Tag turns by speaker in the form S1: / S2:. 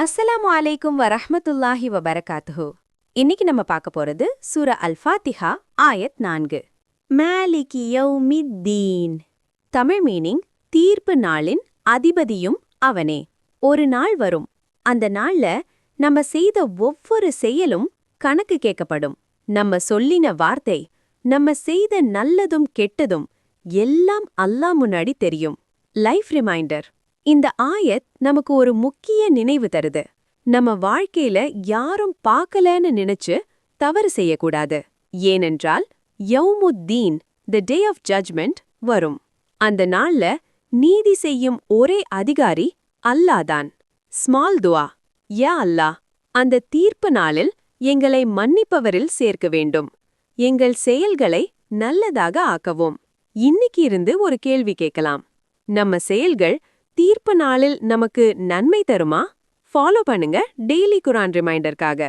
S1: அஸ்ஸலாமு அலைக்கும் வரஹ்மத்துல்லாஹி வபரகாத்துஹு. இன்னைக்கு நம்ம பார்க்க போறது சூரா அல்-ஃபாத்திஹா ஆயத் 4. மாலிகி யௌமித்தீன். தமிழ் மீனிங் தீர்ப்பு நாளின் அதிபதியும் அவனே. ஒரு நாள் வரும். அந்த நாள்ல நம்ம செய்த ஒவ்வொரு செயலும் கணக்கு கேட்கப்படும். நம்ம சொல்லின வார்த்தை, நம்ம செய்த நல்லதும் கெட்டதும் எல்லாம் அல்லாஹ் முன்னாடி தெரியும். Life reminder. இந்த ஆயத் நமக்கு ஒரு முக்கிய நினைவு தருது. நம்ம வாழ்க்கையில யாரும் பார்க்கலன்னு நினைச்சு தவறு செய்யக்கூடாது. ஏனென்றால் யௌமுத்தீன், தி டே ஆஃப் ஜட்ஜ்மெண்ட் வரும். அந்த நாள்ல நீதி செய்யும் ஒரே அதிகாரி அல்லாஹ்தான். ஸ்மால் துஆ. யா அல்லாஹ், அந்த தீர்ப்பு நாளில் எங்களை மன்னிப்பவரில் சேர்க்க வேண்டும். எங்கள் செயல்களை நல்லதாக ஆக்கவும். இன்னைக்கு இருந்து ஒரு கேள்வி கேட்கலாம். நம்ம செயல்கள் தீர்ப்பு நாளில் நமக்கு நன்மை தருமா? ஃபாலோ பண்ணுங்க டெய்லி குர்ஆன் ரிமைண்டர்க்காக.